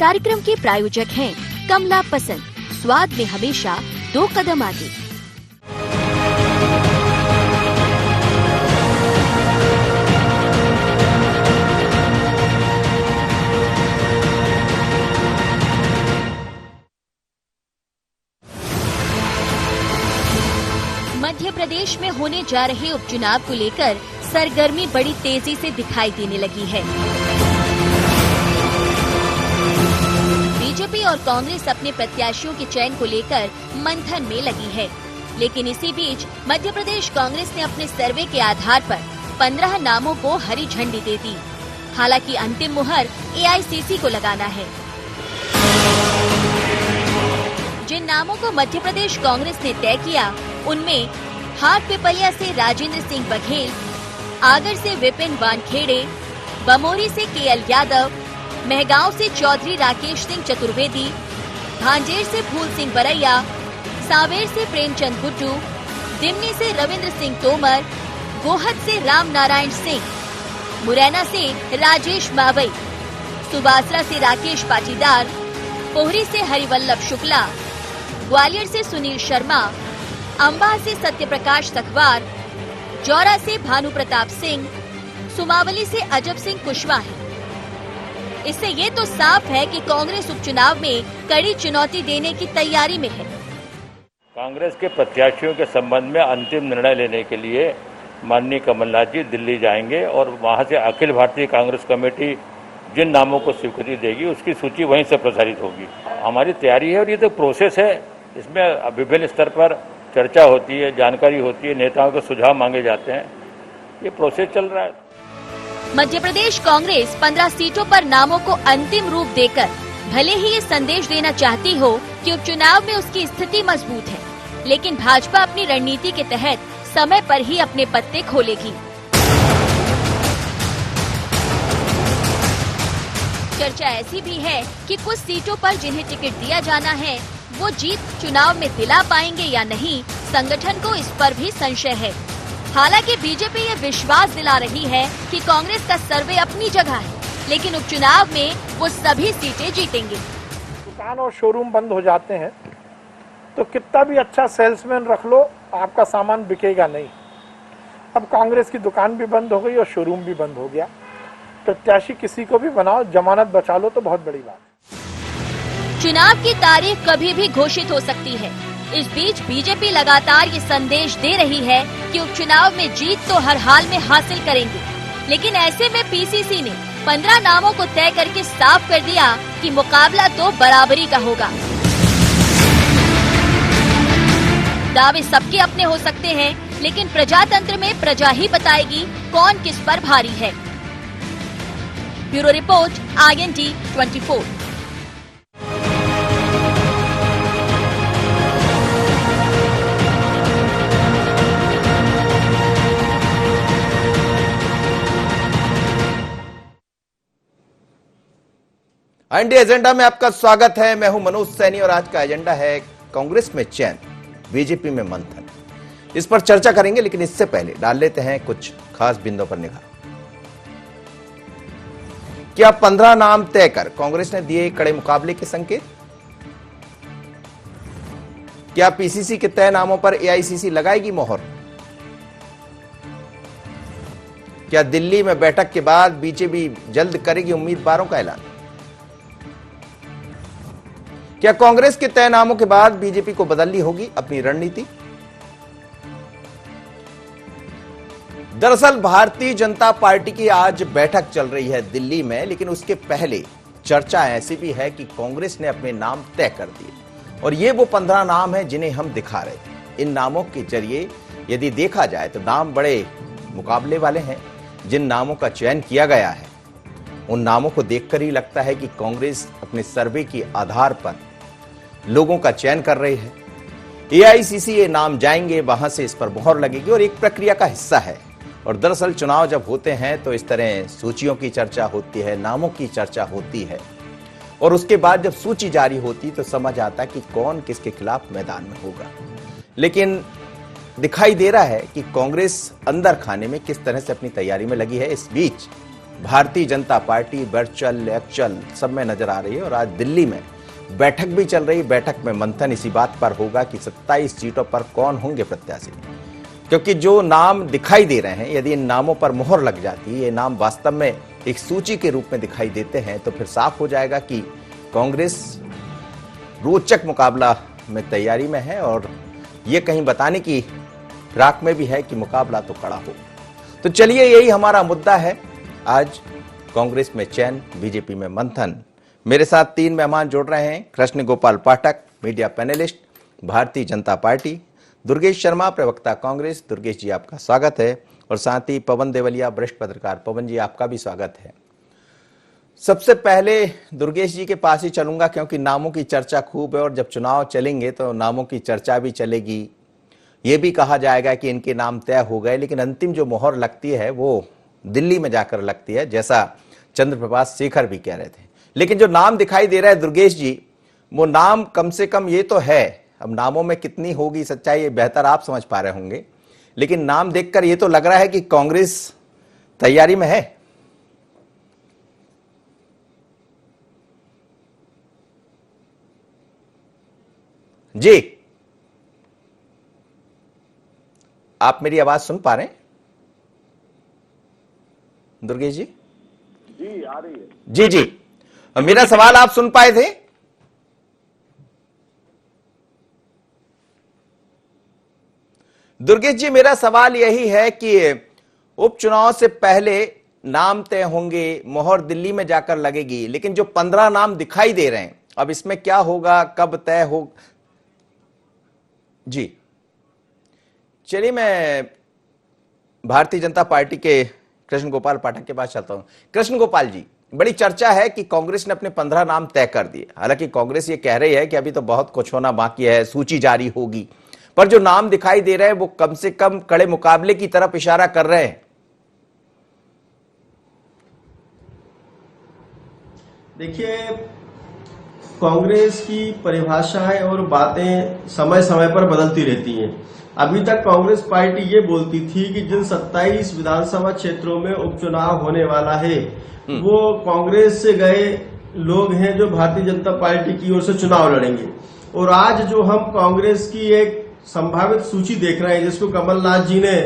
कार्यक्रम के प्रायोजक हैं कमला पसंद, स्वाद में हमेशा 2 कदम आगे। मध्य प्रदेश में होने जा रहे उपचुनाव को लेकर सरगर्मी बड़ी तेजी से दिखाई देने लगी है। बीजेपी और कांग्रेस अपने प्रत्याशियों के चयन को लेकर मंथन में लगी है, लेकिन इसी बीच मध्य प्रदेश कांग्रेस ने अपने सर्वे के आधार पर 15 नामों को हरी झंडी दे दी। हालांकि अंतिम मुहर एआईसीसी को लगाना है। जिन नामों को मध्य प्रदेश कांग्रेस ने तय किया उनमें हाट पिपलिया से राजेंद्र सिंह बघेल, आगर से विपिन वानखेड़े, बमोरी से केएल यादव, मेहगांव से चौधरी राकेश सिंह चतुर्वेदी, भांजेर से फूल सिंह बरैया, सांवेर से प्रेमचंद गुड्डू, दिमनी से रविंद्र सिंह तोमर, गोहद से राम नारायण सिंह, मुरैना से राजेश मावई, सुबासरा से राकेश पाटीदार, पोहरी से हरिवल्लभ शुक्ला, ग्वालियर से सुनील शर्मा, अंबा से सत्यप्रकाश तखवार, जौरा से भानु प्रताप सिंह, सुमावली से अजब सिंह कुशवाहा है। इससे ये तो साफ है कि कांग्रेस उपचुनाव में कड़ी चुनौती देने की तैयारी में है। कांग्रेस के प्रत्याशियों के संबंध में अंतिम निर्णय लेने के लिए माननीय कमलनाथ जी दिल्ली जाएंगे और वहां से अखिल भारतीय कांग्रेस कमेटी जिन नामों को स्वीकृति देगी उसकी सूची वहीं से प्रसारित होगी। हमारी तैयारी है और ये तो प्रोसेस है, इसमें विभिन्न स्तर पर चर्चा होती है, जानकारी होती है, नेताओं के सुझाव मांगे जाते हैं, ये प्रोसेस चल रहा है। मध्य प्रदेश कांग्रेस 15 सीटों पर नामों को अंतिम रूप देकर भले ही ये संदेश देना चाहती हो कि उपचुनाव में उसकी स्थिति मजबूत है, लेकिन भाजपा अपनी रणनीति के तहत समय पर ही अपने पत्ते खोलेगी। चर्चा ऐसी भी है कि कुछ सीटों पर जिन्हें टिकट दिया जाना है वो जीत चुनाव में दिला पाएंगे या नहीं, संगठन को इस पर भी संशय है। हालांकि बीजेपी ये विश्वास दिला रही है कि कांग्रेस का सर्वे अपनी जगह है, लेकिन उपचुनाव में वो सभी सीटें जीतेंगे। दुकान और शोरूम बंद हो जाते हैं तो कितना भी अच्छा सेल्समैन रख लो, आपका सामान बिकेगा नहीं। अब कांग्रेस की दुकान भी बंद हो गई और शोरूम भी बंद हो गया। प्रत्याशी किसी को भी बनाओ, जमानत बचा लो तो बहुत बड़ी बात। चुनाव की तारीख कभी भी घोषित हो सकती है। इस बीच बीजेपी लगातार ये संदेश दे रही है कि उपचुनाव में जीत तो हर हाल में हासिल करेंगे, लेकिन ऐसे में पीसीसी ने 15 नामों को तय करके साफ कर दिया कि मुकाबला तो बराबरी का होगा। दावे सबके अपने हो सकते हैं, लेकिन प्रजातंत्र में प्रजा ही बताएगी कौन किस पर भारी है। Bureau report, IND 24। IND agenda में आपका स्वागत है। मैं हूं मनोज सैनी और आज का एजेंडा है कांग्रेस में चैन, बीजेपी में मंथन। इस पर चर्चा करेंगे, लेकिन इससे पहले डाल लेते हैं कुछ खास बिंदुओं पर निगाह। क्या 15 नाम तय कर कांग्रेस ने दिए कड़े मुकाबले के संकेत? क्या पीसीसी के तय नामों पर एआईसीसी लगाएगी मोहर? क्या दिल्ली में बैठक के बाद बीजेपी जल्द करेगी उम्मीदवारों का ऐलान? क्या कांग्रेस के तय नामों के बाद बीजेपी को बदलनी होगी अपनी रणनीति? दरअसल भारतीय जनता पार्टी की आज बैठक चल रही है दिल्ली में, लेकिन उसके पहले चर्चा ऐसी भी है कि कांग्रेस ने अपने नाम तय कर दिए और ये वो 15 नाम हैं जिन्हें हम दिखा रहे थे। इन नामों के जरिए यदि देखा जाए तो नाम बड़े मुकाबले वाले हैं। जिन नामों का चयन किया गया है उन नामों को देखकर ही लगता है कि कांग्रेस अपने सर्वे के आधार पर लोगों का चयन कर रही है। एआईसीसी ये नाम जाएंगे, वहां से इस पर मोहर लगेगी और एक प्रक्रिया का हिस्सा है। और दरअसल चुनाव जब होते हैं तो इस तरह सूचियों की चर्चा होती है, नामों की चर्चा होती है और उसके बाद जब सूची जारी होती तो समझ आता कि कौन किसके खिलाफ मैदान में होगा। लेकिन दिखाई दे रहा है कि कांग्रेस अंदर खाने में किस तरह से अपनी तैयारी में लगी है। इस बीच Bharatiya Janata party virtual actual सब में नजर आ रही है और आज दिल्ली में बैठक भी चल रही। बैठक में मंथन इसी बात पर होगा कि 27 सीटों पर कौन होंगे प्रत्याशी, क्योंकि जो नाम दिखाई दे रहे हैं, यदि इन नामों पर मुहर लग जाती है, ये नाम वास्तव में एक सूची के रूप में दिखाई देते हैं, तो फिर साफ हो जाएगा कि कांग्रेस रोचक मुकाबला में तैयारी में है और ये कहीं बताने की फिराक में भी है कि मुकाबला तो कड़ा हो। तो चलिए, यही हमारा मुद्दा है आज। कांग्रेस में चैन, बीजेपी में मंथन। मेरे साथ 3 मेहमान जुड़ रहे हैं। कृष्ण गोपाल पाठक, media panelist, Bharatiya Janata party. Durgesh Sharma, प्रवक्ता कांग्रेस। दुर्गेश जी, आपका स्वागत है। और साथ ही पवन देवलिया, वरिष्ठ पत्रकार। पवन जी, आपका भी स्वागत है। सबसे पहले दुर्गेश जी के पास ही चलूंगा, क्योंकि नामों की चर्चा खूब है और जब चुनाव चलेंगे तो नामों की चर्चा भी चलेगी। ये भी कहा जाएगा कि इनके नाम तय हो गए, लेकिन अंतिम जो मोहर लगती है वो दिल्ली में जाकर लगती है, जैसा चंद्र प्रभाष शेखर भी कह रहे थे। लेकिन जो नाम दिखाई दे रहा है दुर्गेश जी, वो नाम कम से कम ये तो है, अब नामों में कितनी होगी सच्चाई ये बेहतर आप समझ पा रहे होंगे, लेकिन नाम देखकर ये तो लग रहा है कि कांग्रेस तैयारी में है। जी, आप मेरी आवाज सुन पा रहे हैं दुर्गेश जी? जी, आ रही है। जी जी, मेरा सवाल आप सुन पाए थे? दुर्गेश जी, मेरा सवाल यही है कि उपचुनाव से पहले नाम तय होंगे, मोहर दिल्ली में जाकर लगेगी, लेकिन जो 15 नाम दिखाई दे रहे हैं, अब इसमें क्या होगा, कब तय हो? जी चलिए, मैं भारतीय जनता पार्टी के कृष्ण गोपाल पाठक के पास चलता हूं। कृष्ण गोपाल जी, बड़ी चर्चा है कि कांग्रेस ने अपने 15 नाम तय कर दिए। हालांकि कांग्रेस ये कह रही है कि अभी तो बहुत कुछ होना बाकी है, सूची जारी होगी, पर जो नाम दिखाई दे रहे हैं वो कम से कम कड़े मुकाबले की तरफ इशारा कर रहे हैं। देखिए, कांग्रेस की परिभाषाएं और बातें समय समय पर बदलती रहती हैं। अभी तक कांग्रेस पार्टी ये बोलती थी कि जिन 27 विधानसभा क्षेत्रों में उपचुनाव होने वाला है वो कांग्रेस से गए लोग हैं जो भारतीय जनता पार्टी की ओर से चुनाव लड़ेंगे। और आज जो हम कांग्रेस की एक संभावित सूची देख रहे हैं, जिसको कमलनाथ जी ने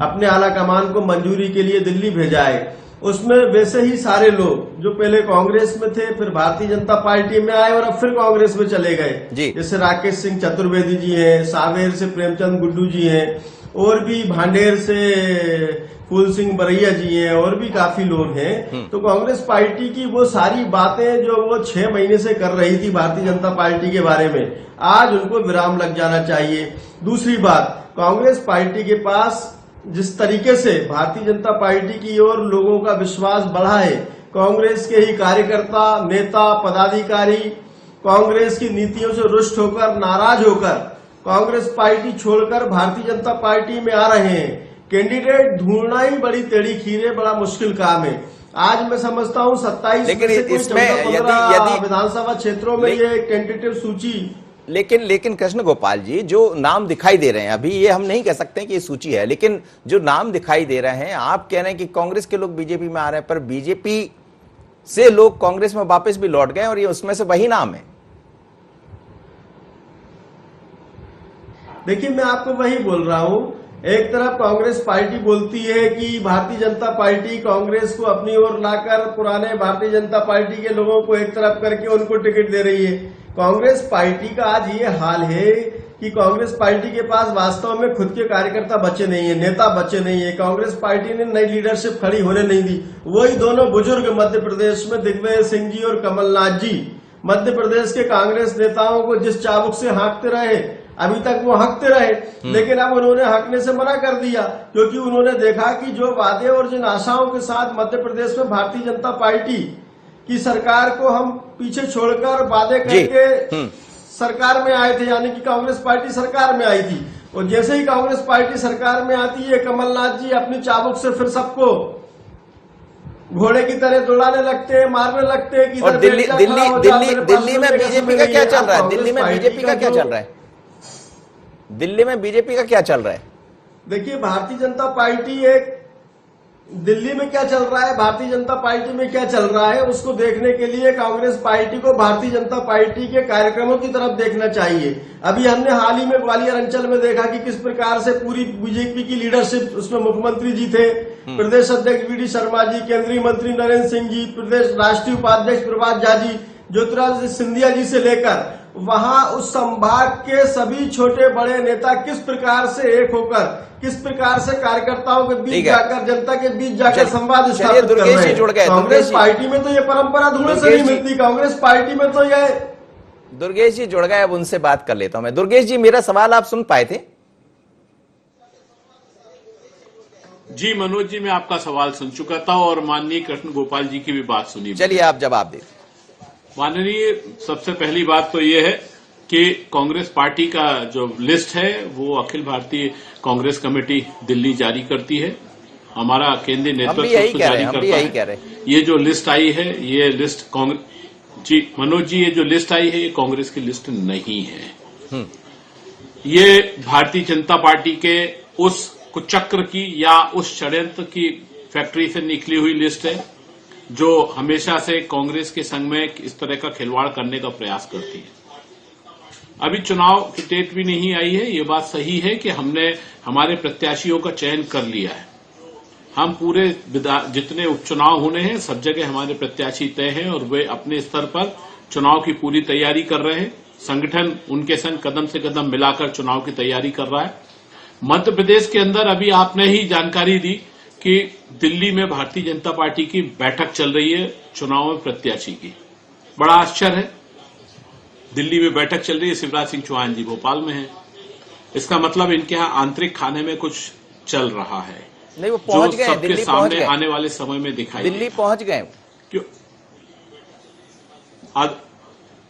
अपने आला कमान को मंजूरी के लिए दिल्ली भेजा है, उसमें वैसे ही सारे लोग जो पहले कांग्रेस में थे, फिर भारतीय जनता पार्टी में आए और अब फिर कांग्रेस में चले गए। जैसे राकेश सिंह चतुर्वेदी जी हैं, सावेर से प्रेमचंद गुड्डू जी हैं, और भी भांडेर से फूल सिंह बरैया जी हैं, और भी काफी लोग हैं। तो कांग्रेस पार्टी की वो सारी बातें जो वो 6 महीने से कर रही थी भारतीय जनता पार्टी के बारे में, आज उनको विराम लग जाना चाहिए। दूसरी बात, कांग्रेस पार्टी के पास जिस तरीके से भारतीय जनता पार्टी की ओर लोगों का विश्वास बढ़ा है, कांग्रेस के ही कार्यकर्ता, नेता, पदाधिकारी कांग्रेस की नीतियों से रुष्ट होकर, नाराज होकर कांग्रेस पार्टी छोड़कर भारतीय जनता पार्टी में आ रहे हैं। कैंडिडेट ढूंढना ही बड़ी टेढ़ी खीर है, बड़ा मुश्किल काम है। आज मैं समझता हूं 27 लेकिन इसमें यदि विधानसभा क्षेत्रों में ये टेंटेटिव सूची, लेकिन कृष्ण गोपाल जी, जो नाम दिखाई दे रहे हैं, अभी ये हम नहीं कह सकते कि ये सूची है, लेकिन जो नाम दिखाई दे रहे हैं, आप कह रहे हैं कि कांग्रेस के लोग बीजेपी में आ रहे हैं, पर बीजेपी से लोग कांग्रेस में वापस भी लौट गए और ये उसमें से वही नाम है। देखिए, मैं आपको वही बोल रहा हूं। एक तरफ कांग्रेस पार्टी बोलती है कि भारतीय जनता पार्टी कांग्रेस को अपनी ओर लाकर पुराने भारतीय जनता पार्टी के लोगों को एक तरफ करके उनको टिकट दे रही है। कांग्रेस पार्टी का आज ये हाल है कि कांग्रेस पार्टी के पास वास्तव में खुद के कार्यकर्ता बचे नहीं है, नेता बचे नहीं है। कांग्रेस पार्टी ने नई लीडरशिप खड़ी होने नहीं दी। वही दोनों बुजुर्ग मध्य प्रदेश में दिग्विजय सिंह जी और कमलनाथ जी मध्य प्रदेश के कांग्रेस नेताओं को जिस चाबुक से हाँकते रहे, अभी तक वो हकते रहे, लेकिन अब उन्होंने हकने से मना कर दिया, क्योंकि उन्होंने देखा कि जो वादे और जिन आशाओं के साथ मध्य प्रदेश में भारतीय जनता पार्टी की सरकार को हम पीछे छोड़कर वादे करके सरकार में आए थे, यानी कि कांग्रेस पार्टी सरकार में आई थी, और जैसे ही कांग्रेस पार्टी सरकार में आती है, कमलनाथ जी अपनी चाबुक से फिर सबको घोड़े की तरह दौड़ाने लगते हैं, मारने लगते हैं। और दिल्ली में बीजेपी का क्या चल रहा है? दिल्ली में बीजेपी का क्या चल रहा है? दिल्ली में बीजेपी का क्या चल रहा है? देखिए, भारतीय जनता पार्टी एक दिल्ली में क्या चल रहा है, भारतीय जनता पार्टी में क्या चल रहा है, उसको देखने के लिए कांग्रेस पार्टी को भारतीय जनता पार्टी के कार्यक्रमों की तरफ देखना चाहिए। अभी हमने हाल ही में ग्वालियर अंचल में देखा कि किस प्रकार से पूरी बीजेपी की लीडरशिप, उसमें मुख्यमंत्री जी थे, प्रदेश अध्यक्ष वी डी शर्मा जी, केंद्रीय मंत्री नरेंद्र सिंह जी, प्रदेश राष्ट्रीय उपाध्यक्ष प्रभात झा जी, ज्योतिरादित्य सिंधिया जी से लेकर वहां उस संभाग के सभी छोटे बड़े नेता किस प्रकार से एक होकर, किस प्रकार से कार्यकर्ताओं के बीच जाकर, जनता के बीच जाकर संवाद स्थापित कर रहे हैं। कांग्रेस पार्टी में तो ये परंपरा धुएं से नहीं मिलती। कांग्रेस पार्टी में तो ये दुर्गेश जी जुड़ गए, अब उनसे बात कर लेता हूं मैं। दुर्गेश जी, मेरा सवाल आप सुन पाए थे? जी मनोज जी, मैं आपका सवाल सुन चुका था और माननीय कृष्ण गोपाल जी की भी बात सुनी। चलिए आप जवाब दें। माननीय, सबसे पहली बात तो ये है कि कांग्रेस पार्टी का जो लिस्ट है वो अखिल भारतीय कांग्रेस कमेटी दिल्ली जारी करती है। हमारा केंद्रीय नेतृत्व उसको जारी करता है। ये जो लिस्ट आई है, ये लिस्ट जी मनोज जी, ये जो लिस्ट आई है ये कांग्रेस की लिस्ट नहीं है। ये भारतीय जनता पार्टी के उस कुचक्र की या उस षड्यंत्र की फैक्ट्री से निकली हुई लिस्ट है जो हमेशा से कांग्रेस के संग में इस तरह का खिलवाड़ करने का प्रयास करती है। अभी चुनाव की डेट भी नहीं आई है। ये बात सही है कि हमने हमारे प्रत्याशियों का चयन कर लिया है। हम पूरे जितने उपचुनाव होने हैं सब जगह हमारे प्रत्याशी तय हैं और वे अपने स्तर पर चुनाव की पूरी तैयारी कर रहे हैं। संगठन उनके संग कदम से कदम मिलाकर चुनाव की तैयारी कर रहा है। मध्य प्रदेश के अंदर अभी आपने ही जानकारी दी कि दिल्ली में भारतीय जनता पार्टी की बैठक चल रही है चुनाव में प्रत्याशी की। बड़ा आश्चर्य है, दिल्ली में बैठक चल रही है, शिवराज सिंह चौहान जी भोपाल में हैं। इसका मतलब इनके यहाँ आंतरिक खाने में कुछ चल रहा है। नहीं, वो पहुंच गए, दिल्ली सामने आने वाले समय में दिखाई दिल्ली पहुंच गए। क्यों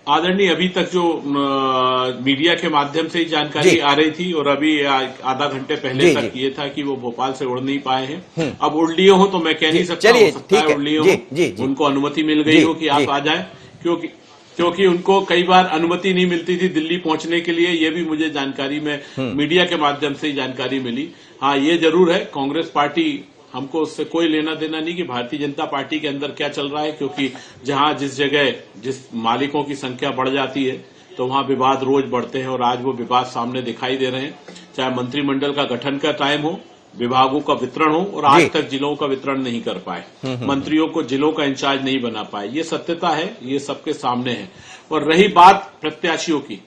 आदरणीय, अभी तक जो मीडिया के माध्यम से ही जानकारी आ रही थी और अभी आधा घंटे पहले तक ये था कि वो भोपाल से उड़ नहीं पाए हैं। अब उड़ लिए हो तो मैं कह नहीं सकता, हो सकता है उड़ लिए हो, उनको अनुमति मिल गई हो कि आप आ जाएं, क्योंकि उनको कई बार अनुमति नहीं मिलती थी दिल्ली पहुंचने के लिए। ये भी मुझे जानकारी में मीडिया के माध्यम से ही जानकारी मिली। हाँ, ये जरूर है, कांग्रेस पार्टी, हमको उससे कोई लेना देना नहीं कि भारतीय जनता पार्टी के अंदर क्या चल रहा है, क्योंकि जहां जिस जगह जिस मालिकों की संख्या बढ़ जाती है तो वहां विवाद रोज बढ़ते हैं और आज वो विवाद सामने दिखाई दे रहे हैं। चाहे मंत्रिमंडल का गठन का टाइम हो, विभागों का वितरण हो, और आज तक जिलों का वितरण नहीं कर पाए, मंत्रियों को जिलों का इंचार्ज नहीं बना पाए। ये सत्यता है, ये सबके सामने है। और रही बात प्रत्याशियों की,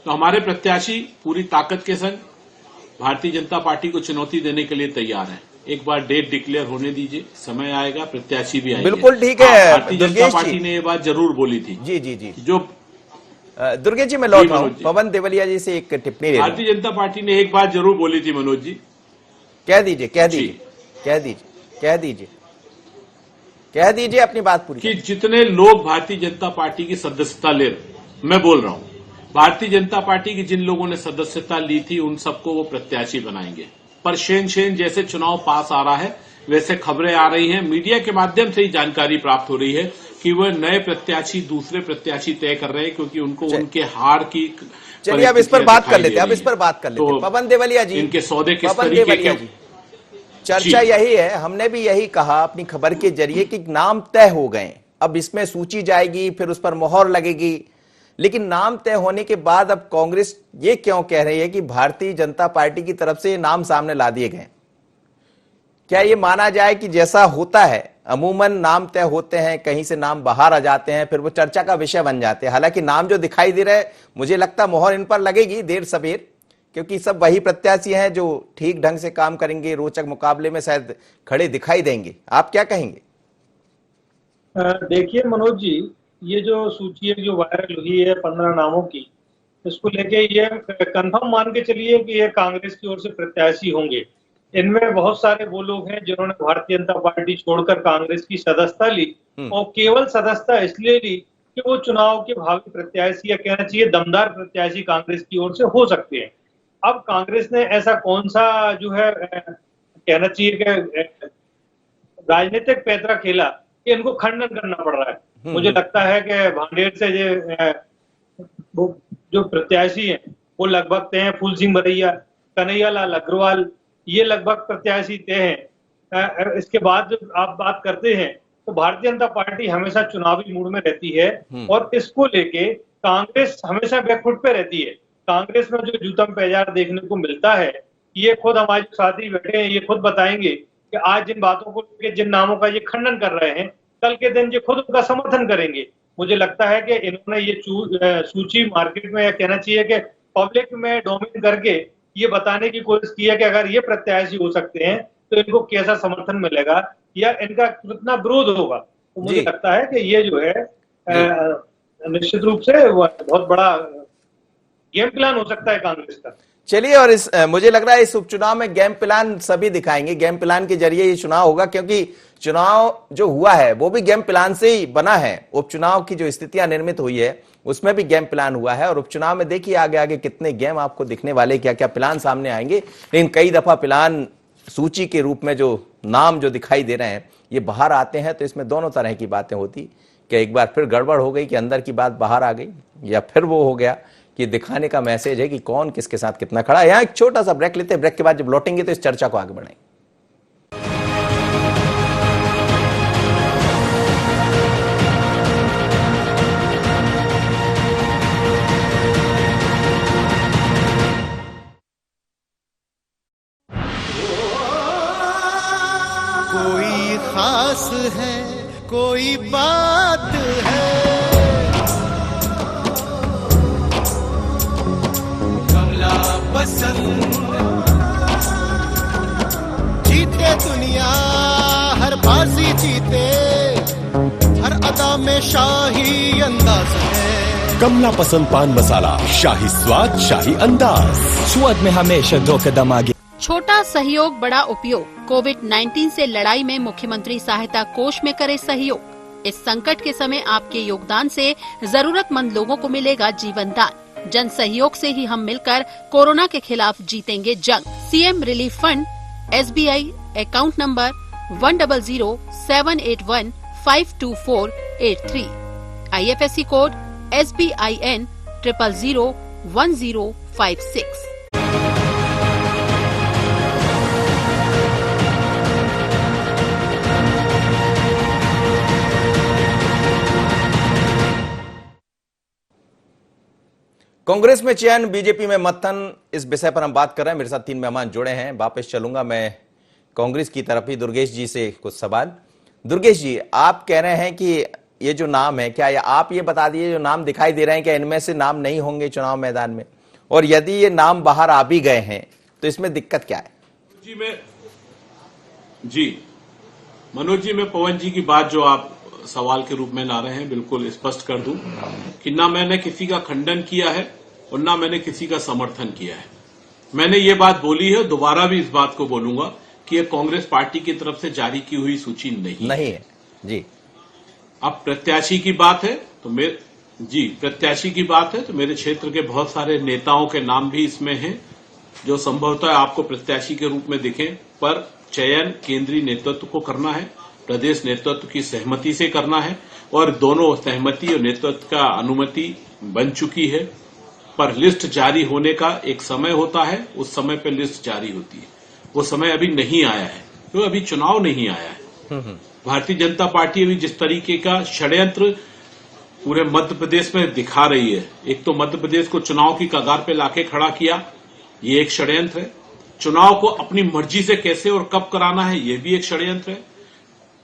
तो हमारे प्रत्याशी पूरी ताकत के संग भारतीय जनता पार्टी को चुनौती देने के लिए तैयार है। एक बार डेट डिक्लेयर होने दीजिए, समय आएगा, प्रत्याशी भी आएंगे। बिल्कुल ठीक है। भारतीय जनता पार्टी ने ये बात जरूर बोली थी। जी जी जी, जो दुर्गेश जी मैं लौट रहा हूं, पवन देवलिया जी से एक टिप्पणी ले। भारतीय जनता पार्टी ने एक बात जरूर बोली थी मनोज जी। कह दीजिए अपनी बात पूरी। कि जितने लोग भारतीय जनता पार्टी की सदस्यता ले, मैं बोल रहा हूं, भारतीय जनता पार्टी की जिन लोगों ने सदस्यता ली थी उन सबको वो प्रत्याशी बनाएंगे। पर शेन जैसे चुनाव पास आ रहा है, वैसे खबरें आ रही हैं, मीडिया के माध्यम से ही जानकारी प्राप्त हो रही है कि वह नए प्रत्याशी, दूसरे प्रत्याशी तय कर रहे हैं, क्योंकि उनको उनके हार की। चलिए अब इस पर बात कर लेते हैं, पवन देवलिया जी, इनके सौदे किस तरीके के। चर्चा यही है, हमने भी यही कहा अपनी खबर के जरिए कि नाम तय हो गए, अब इसमें सूची जाएगी, फिर उस पर मोहर लगेगी। लेकिन नाम तय होने के बाद अब कांग्रेस ये क्यों कह रही है कि भारतीय जनता पार्टी की तरफ से नाम सामने ला दिए गए? क्या ये माना जाए कि जैसा होता है अमूमन नाम तय होते हैं, कहीं से नाम बाहर आ जाते हैं, फिर वो चर्चा का विषय बन जाते हैं। हालांकि नाम जो दिखाई दे रहा है, मुझे लगता है मोहर इन पर लगेगी देर सवेर, क्योंकि सब वही प्रत्याशी हैं जो ठीक ढंग से काम करेंगे, रोचक मुकाबले में शायद खड़े दिखाई देंगे। आप क्या कहेंगे? देखिए मनोज जी, ये जो सूची है जो वायरल हुई है 15 नामों की, इसको लेके ये कंफर्म मान के चलिए कि ये कांग्रेस की ओर से प्रत्याशी होंगे। इनमें बहुत सारे वो लोग हैं जिन्होंने भारतीय जनता पार्टी छोड़कर कांग्रेस की सदस्यता ली, और केवल सदस्यता इसलिए ली कि वो चुनाव के भावी प्रत्याशी, या कहना चाहिए दमदार प्रत्याशी कांग्रेस की ओर से हो सकते हैं। अब कांग्रेस ने ऐसा कौन सा जो है कहना चाहिए कि राजनीतिक पैंतरा खेला कि इनको खंडन करना पड़ रहा है। मुझे लगता है कि भांडेर से जो प्रत्याशी हैं वो लगभग तय हैं। फूल सिंह बरैया, कन्हैया लाल अग्रवाल, ये लगभग प्रत्याशी तय हैं। इसके बाद जब आप बात करते हैं तो भारतीय जनता पार्टी हमेशा चुनावी मूड में रहती है और इसको लेके कांग्रेस हमेशा बैकफुट पे रहती है। कांग्रेस में जो जूतम पेजार देखने को मिलता है, ये खुद हमारे साथी बैठे हैं, ये खुद बताएंगे कि आज जिन बातों को लेकर, जिन नामों का ये खंडन कर रहे हैं, कल के दिन ये खुद उनका समर्थन करेंगे। मुझे लगता है कि इन्होंने ये सूची मार्केट में, या कहना चाहिए कि पब्लिक में डोमिनेट करके ये बताने की कोशिश की है कि अगर ये प्रत्याशी हो सकते हैं तो इनको कैसा समर्थन मिलेगा या इनका कितना विरोध होगा। तो मुझे लगता है कि ये जो है निश्चित रूप से बहुत बड़ा गेम प्लान हो सकता है कांग्रेस का। चलिए, और मुझे लग रहा है इस उपचुनाव में गेम प्लान सभी दिखाएंगे। गेम प्लान के जरिए ये चुनाव होगा, क्योंकि चुनाव जो हुआ है वो भी गेम प्लान से ही बना है। उपचुनाव की जो स्थितियां निर्मित हुई है उसमें भी गेम प्लान हुआ है, और उपचुनाव में देखिए आगे आगे कितने गेम आपको दिखने वाले, क्या क्या प्लान सामने आएंगे। लेकिन कई दफा प्लान सूची के रूप में जो नाम जो दिखाई दे रहे हैं ये बाहर आते हैं, तो इसमें दोनों तरह की बातें होती कि एक बार फिर गड़बड़ हो गई कि अंदर की बात बाहर आ गई, या फिर वो हो गया कि दिखाने का मैसेज है कि कौन किसके साथ कितना खड़ा है। यहां एक छोटा सा ब्रेक लेते हैं, ब्रेक के बाद जब लौटेंगे तो इस चर्चा को आगे बढ़ाएंगे। कोई खास है, कोई बात है, कमला पसंद। जीते दुनिया हर बाजी जीते, हर अदा में शाही अंदाज है। कमला पसंद पान मसाला, शाही स्वाद, शाही अंदाज, स्वाद में हमेशा 2 कदम आगे। छोटा सहयोग बड़ा उपयोग। कोविड-19 से लड़ाई में मुख्यमंत्री सहायता कोष में करे सहयोग। इस संकट के समय आपके योगदान से जरूरतमंद लोगों को मिलेगा जीवन दान। जन सहयोग से ही हम मिलकर कोरोना के खिलाफ जीतेंगे जंग। CM relief fund, SBI account number 100-781-52483, IFSC code SBIN 0001056। Congress में चयन, बीजेपी में मंथन, इस विषय पर हम बात कर रहे हैं। मेरे साथ 3 मेहमान जुड़े हैं। वापस चलूंगा मैं कांग्रेस की तरफ ही, दुर्गेश जी से कुछ सवाल। दुर्गेश जी, आप कह रहे हैं कि ये जो नाम है, क्या आप ये बता दीजिए, जो नाम दिखाई दे रहे हैं क्या इनमें से नाम नहीं होंगे चुनाव मैदान में? और यदि ये नाम बाहर आ भी गए हैं तो इसमें दिक्कत क्या है? मनोज जी, मैं पवन जी की बात जो आप सवाल के रूप में ला रहे हैं बिल्कुल स्पष्ट कर दूं कि ना मैंने किसी का खंडन किया है और ना मैंने किसी का समर्थन किया है। मैंने ये बात बोली है, दोबारा भी इस बात को बोलूंगा कि ये कांग्रेस पार्टी की तरफ से जारी की हुई सूची नहीं है जी। अब प्रत्याशी की बात है तो प्रत्याशी की बात है तो मेरे क्षेत्र के बहुत सारे नेताओं के नाम भी इसमें हैं जो संभवतः आपको प्रत्याशी के रूप में दिखें, पर चयन केंद्रीय नेतृत्व को करना है, प्रदेश नेतृत्व की सहमति से करना है, और दोनों सहमति और नेतृत्व का अनुमति बन चुकी है। पर लिस्ट जारी होने का एक समय होता है, उस समय पर लिस्ट जारी होती है। वो समय अभी नहीं आया है, तो अभी चुनाव नहीं आया है। भारतीय जनता पार्टी अभी जिस तरीके का षड्यंत्र पूरे मध्य प्रदेश में दिखा रही है, एक तो मध्य प्रदेश को चुनाव की कगार पे लाके खड़ा किया, ये एक षड्यंत्र है। चुनाव को अपनी मर्जी से कैसे और कब कराना है, ये भी एक षड्यंत्र है।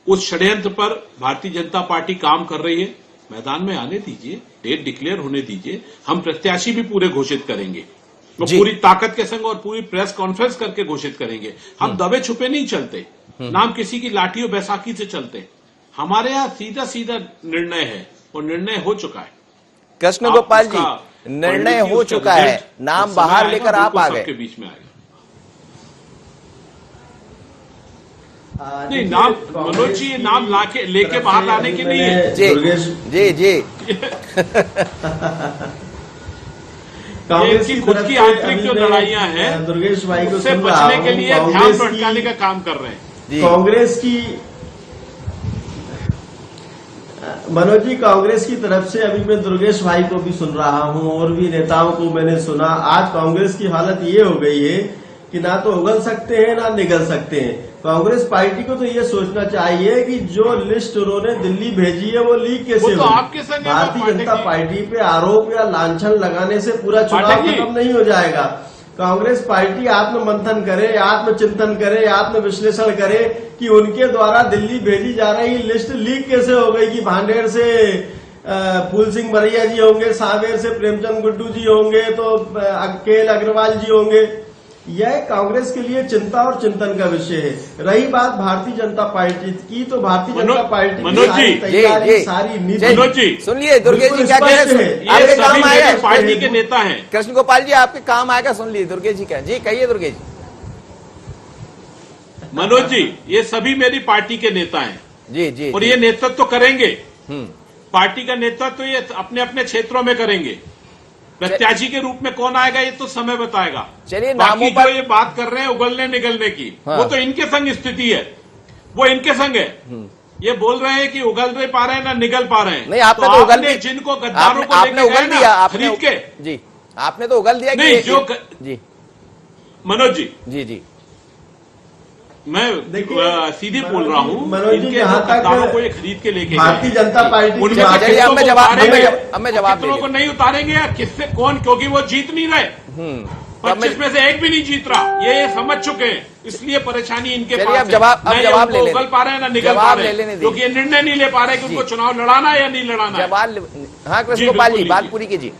उस षड्यंत्र पर भारतीय जनता पार्टी काम कर रही है। मैदान में आने दीजिए, डेट डिक्लेयर होने दीजिए, हम प्रत्याशी भी पूरे घोषित करेंगे, वो पूरी ताकत के संग और पूरी प्रेस कॉन्फ्रेंस करके घोषित करेंगे। हम दबे छुपे नहीं चलते, नाम किसी की लाठी और बैसाखी से चलते। हमारे यहाँ सीधा सीधा निर्णय है और निर्णय हो चुका है। कृष्ण गोपाल जी, निर्णय हो चुका है, नाम बाहर लेकर आप आ गए। बीच में आएगा नहीं नाम, मनोज जी ये नाम लेके बाहर लाने के लिए है। जी कांग्रेस की खुद की आंतरिक जो लड़ाइयां हैं, दुर्गेश भाई को उससे बचने के लिए ध्यान भटकाने का काम कर रहे हैं कांग्रेस की। मनोज जी, कांग्रेस की तरफ से अभी मैं दुर्गेश भाई को भी सुन रहा हूं और भी नेताओं को मैंने सुना। आज कांग्रेस की हालत ये हो गई है कि ना तो उगल सकते हैं ना निगल सकते हैं। कांग्रेस पार्टी को तो ये सोचना चाहिए कि जो लिस्ट उन्होंने दिल्ली भेजी है वो लीक कैसे वो तो हुई। आपके संग है, भारतीय पाठक जनता जी। पार्टी पे आरोप या लांछन लगाने से पूरा चुनाव पाठक जी। खत्म नहीं हो जाएगा। कांग्रेस पार्टी आत्ममंथन करे, आत्मचिंतन करे, आत्मविश्लेषण करे कि उनके द्वारा दिल्ली भेजी जा रही लिस्ट लीक कैसे हो गई कि भांडेर से फूल सिंह बरैया जी होंगे, सांवेर से प्रेमचंद गुड्डू जी होंगे, तो केएल अग्रवाल जी होंगे। यह कांग्रेस के लिए चिंता और चिंतन का विषय है। रही बात भारतीय जनता पार्टी की, तो भारतीय जनता पार्टी की मनोज सारी जी, तैयारी, सारी नीति मनोज जी, सुनिए दुर्गेश जी क्या कह रहे हैं, ये आपके सभी काम मेरे आएगा। पार्टी के नेता हैं। कृष्ण गोपाल जी आपके काम आएगा, सुन लीजिए दुर्गेश जी क्या जी, कहिए दुर्गेश जी। मनोज जी, ये सभी मेरी पार्टी के नेता हैं जी जी और जी। ये नेतृत्व तो करेंगे। पार्टी का नेतृत्व तो ये अपने अपने क्षेत्रों में करेंगे। प्रत्याशी के रूप में कौन आएगा ये तो समय बताएगा। चलिए बाकी नामों पर जो ये बात कर रहे हैं उगलने निगलने की, हाँ। वो तो इनके संग स्थिति है, वो इनके संग है। ये बोल रहे हैं कि उगल नहीं पा रहे हैं ना निगल पा रहे हैं। नहीं आपने तो उगल दी, जिनको गद्दारों को आपने लेके उगल गए दिया, ना आपने खरीद के, जी आपने तो उगल दिया नहीं कि जो जी मनोज जी, जी जी मैं देखिए, सीधे बोल रहा हूँ, मनोज जी, इनके जहाँ जो तक गद्दारों को ये खरीद के लेके भारतीय गए हैं, जनता पार्टी की उनमें बात से चलिए, कितनों अब मैं को जवाब- उतारेंगे, अब मैं जवाब कितनों ले को नहीं उतारेंगे या किससे कौन, क्योंकि वो जीत नहीं रहे। 25 में से एक भी नहीं जीत रहा, ये समझ चुके हैं, इसलिए परेशानी इनके चलिए, पास अब जवाब- है। अब न ये जवाब ले उनको लेने उगल पा रहे हैं ना निगल जवाब पा रहे ले हैं, लेने दीजिए। क्योंकि ये निर्णय नहीं ले पा रहे कि उनको चुनाव लड़ाना है या नहीं लड़ाना है। जवाब हाँ कृष्ण जी, गोपाल जी बिल्कुल बात लीजिए। पूरी कीजिए।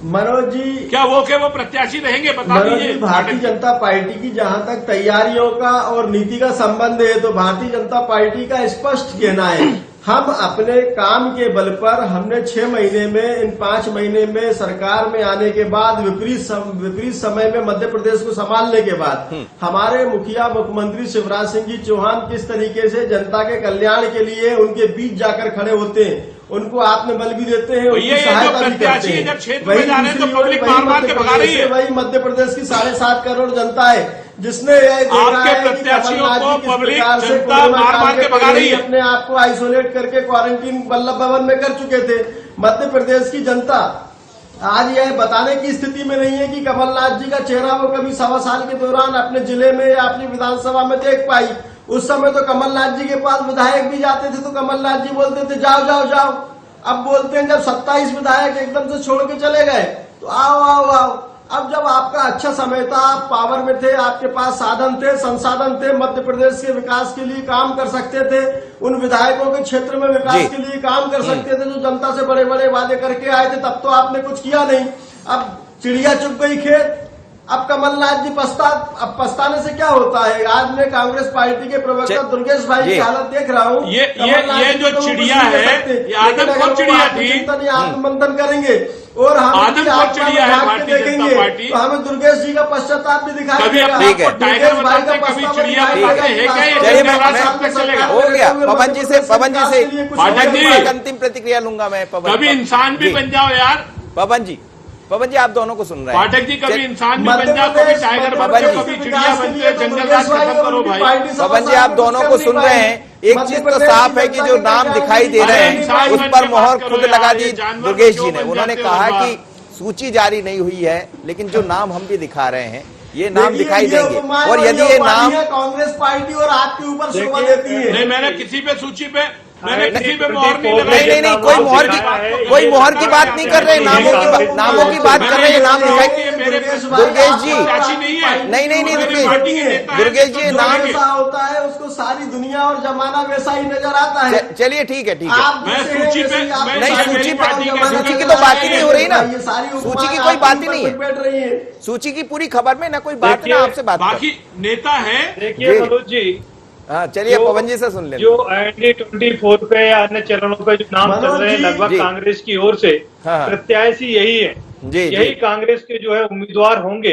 मनोज जी, क्या वो प्रत्याशी रहेंगे, बता मनोज दीजिए। जी, भारतीय जनता पार्टी की जहां तक तैयारियों का और नीति का संबंध है, तो भारतीय जनता पार्टी का स्पष्ट कहना है, हम अपने काम के बल पर हमने 6 महीने में, इन 5 महीने में सरकार में आने के बाद, विपरीत समय में मध्य प्रदेश को संभालने के बाद, हमारे मुखिया मुख्यमंत्री शिवराज सिंह जी चौहान किस तरीके से जनता के कल्याण के लिए उनके बीच जाकर खड़े होते हैं, उनको आत्मबल भी देते हैं, उनकी ये जो सहायता भी करते प्रत्याशी हैं। जब क्षेत्र वही में जा रहे हैं तो दूसरी ओर पब्लिक वही मार मार के मध्य भगा रही है। प्रदेश से, वही मध्य प्रदेश की 7.5 करोड़ जनता है जिसने यह देखा आपके है कि प्रत्याशियों कमलनाथ को जी किस पब्लिक प्रकार से जनता कोरोना मार काल मार के के भगा पहले रही ही है। अपने आप को आइसोलेट करके क्वारंटीन वल्लभ भवन में कर चुके थे। मध्य प्रदेश की जनता आज यह बताने की स्थिति में नहीं है कि कमलनाथ जी का चेहरा वो कभी 1.25 साल के दौरान अपने जिले में या अपनी विधानसभा में देख पाई। उस समय तो कमलनाथ जी के पास विधायक भी जाते थे तो कमलनाथ जी बोलते थे जाओ जाओ जाओ। अब बोलते हैं जब 27 विधायक एकदम से छोड़ के चले गए तो आओ आओ आओ। अब जब आपका अच्छा समय था, आप पावर में थे, आपके पास साधन थे, संसाधन थे, मध्य प्रदेश के विकास के लिए काम कर सकते थे, उन विधायकों के क्षेत्र में विकास के लिए काम कर सकते थे जो जनता से बड़े बड़े वादे करके आए थे, तब तो आपने कुछ किया नहीं। अब चिड़िया चुग गई खेत। अब कमलनाथ जी अब पछताने से क्या होता है। आज मैं कांग्रेस पार्टी के प्रवक्ता दुर्गेश भाई की हालत देख रहा हूँ। ये जो चिड़िया है, ये आदमखोर चिड़िया थी, आत्ममंथन करेंगे और हम आदमखोर चिड़िया है भारतीय जनता पार्टी। तो हमें दुर्गेश जी का पश्चाताप भी दिखाई कभी देगा। अपने आप को टाइगर बताते हैं, कभी चिड़िया बताते हैं, क्या ये चलिए, चलेगा? हो गया। पवन जी से पाठक जी, अंतिम प्रतिक्रिया लूंगा मैं। कभी इंसान भी बन जाओ यार। पवन जी आप दोनों को सुन रहे हैं। पाठक जी, कभी इंसान भी बन जाओ, कभी टाइगर बन जाओ, कभी चिड़िया बन जाओ, जंगल राज खत्म करो भाई। पवन जी आप दोनों को सुन रहे हैं। एक चीज तो साफ है कि जो नाम दिखाई दे रहे हैं उस पर मोहर खुद लगा दी दुर्गेश जी ने। उन्होंने कहा कि सूची जारी नहीं हुई है, लेकिन जो नाम हम भी दिखा रहे हैं ये नाम दिखाई देंगे। और यदि ये नाम कांग्रेस पार्टी और आपके ऊपर शोभा देती है। नहीं, मैंने किसी पे सूची पे किसी पे मोहर नहीं लगाई। नहीं, कोई मोहर की बात नहीं कर रहे, नामों की बात कर रहे हैं। नाम दिखाई दुर्गेश जी नहीं दुर्गेश जी नाम ऐसा होता है, उसको सारी दुनिया और जमाना वैसा ही नजर आता है। चलिए ठीक है मैं सूची पे सूची की तो बात ही नहीं हो रही ना। सूची की कोई बात ही नहीं है। बैठ रही है सूची की पूरी खबर में ना कोई बात है ना आपसे बात। बाकी नेता है। देखिए मनोज जी, हाँ चलिए पवन जी से सुन लें। जो ND24 पे या अन्य चरणों पे जो नाम चल रहे हैं लगभग कांग्रेस की ओर से प्रत्याशी यही है, यही कांग्रेस के जो है उम्मीदवार होंगे।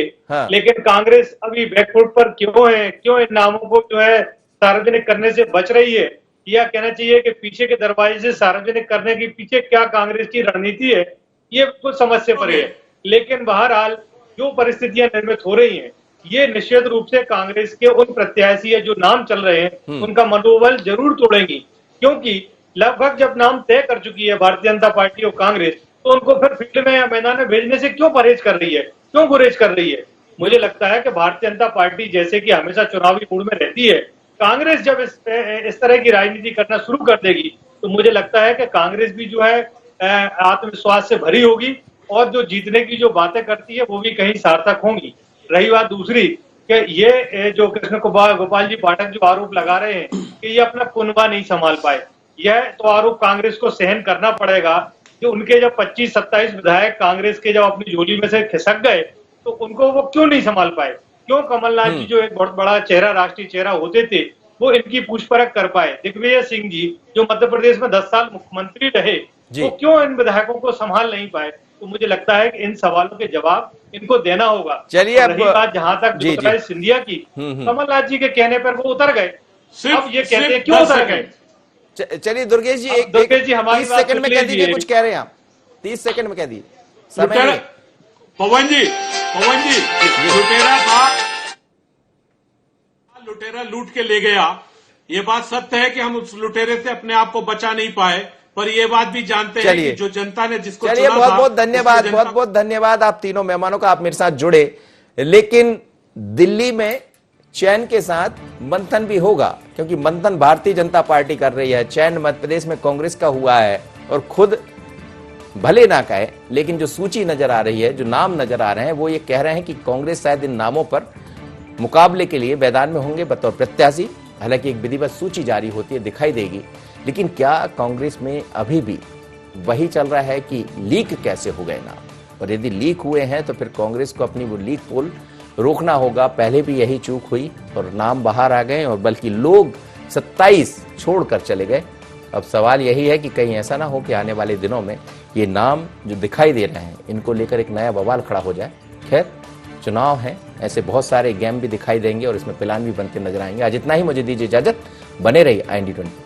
लेकिन कांग्रेस अभी बैकफुट पर क्यों है, क्यों इन नामों को जो है सार्वजनिक करने से बच रही है, या कहना चाहिए कि पीछे के दरवाजे से सार्वजनिक करने के पीछे क्या कांग्रेस की रणनीति है, ये कुछ समझ से परे है। लेकिन बहरहाल जो परिस्थितियां निर्मित हो रही हैं, ये निश्चित रूप से कांग्रेस के उन प्रत्याशी है जो नाम चल रहे हैं उनका मनोबल जरूर तोड़ेंगी। क्योंकि लगभग जब नाम तय कर चुकी है भारतीय जनता पार्टी और कांग्रेस, तो उनको फिर फील्ड में या मैदान में भेजने से क्यों परहेज कर रही है, क्यों गुरेज कर रही है। मुझे लगता है कि भारतीय जनता पार्टी जैसे कि हमेशा चुनावी मूड में रहती है, कांग्रेस जब इस तरह की राजनीति करना शुरू कर देगी तो मुझे लगता है कि कांग्रेस भी जो है आत्मविश्वास से भरी होगी और जो जीतने की जो बातें करती है वो भी कहीं सार्थक होंगी। रही बात दूसरी कि ये जो कृष्ण गोपाल जी पाठक जो आरोप लगा रहे हैं कि ये अपना कुनबा नहीं संभाल पाए, यह तो आरोप कांग्रेस को सहन करना पड़ेगा कि उनके जब 25-27 विधायक कांग्रेस के जब अपनी झोली में से खिसक गए तो उनको वो क्यों नहीं संभाल पाए, क्यों कमलनाथ जी जो एक बहुत बड़ा चेहरा, राष्ट्रीय चेहरा होते थे, वो इनकी पूछपरख कर पाए। दिग्विजय सिंह जी जो मध्य प्रदेश में 10 साल मुख्यमंत्री रहे, वो क्यों इन विधायकों को संभाल नहीं पाए। तो मुझे लगता है कि इन सवालों के जवाब इनको देना होगा। चलिए अब रही बात जहां तक ज्योतिरादित्य सिंधिया की, कमलनाथ जी के कहने पर वो उतर गए, अब ये कहते हैं क्यों उतर गए। चलिए दुर्गेश जी, एक 30 सेकंड में कह दीजिए, कुछ कह रहे हैं आप, 30 सेकंड में कह दीजिए। पवन जी लुटेरा लूट के ले गया, ये बात सत्य है कि हम उस लुटेरे से अपने आप को बचा नहीं पाए, पर ये बात भी जानते हैं कि जो जनता ने जिसको चलिए बहुत बहुत धन्यवाद, बहुत बहुत धन्यवाद आप तीनों मेहमानों का, आप मेरे साथ जुड़े। लेकिन दिल्ली में चैन के साथ मंथन भी होगा, क्योंकि मंथन भारतीय जनता पार्टी कर रही है, चैन मध्य प्रदेश में कांग्रेस का हुआ है। और खुद भले ना कहे, लेकिन जो सूची नजर आ रही है, जो नाम नजर आ रहे हैं, वो ये कह रहे हैं कि कांग्रेस शायद इन नामों पर मुकाबले के लिए मैदान में होंगे बतौर प्रत्याशी। हालांकि एक विधिवत सूची जारी होती है, दिखाई देगी, लेकिन क्या कांग्रेस में अभी भी वही चल रहा है कि लीक कैसे हो गए नाम, और यदि लीक हुए हैं तो फिर कांग्रेस को अपनी वो लीक पोल रोकना होगा। पहले भी यही चूक हुई और नाम बाहर आ गए, और बल्कि लोग 27 छोड़कर चले गए। अब सवाल यही है कि कहीं ऐसा ना हो कि आने वाले दिनों में ये नाम जो दिखाई दे रहे हैं, इनको लेकर एक नया बवाल खड़ा हो जाए। खैर, चुनाव है, ऐसे बहुत सारे गेम भी दिखाई देंगे और इसमें प्लान भी बनते नजर आएंगे। आज इतना ही, मुझे दीजिए इजाजत, बने रहिए IND 24।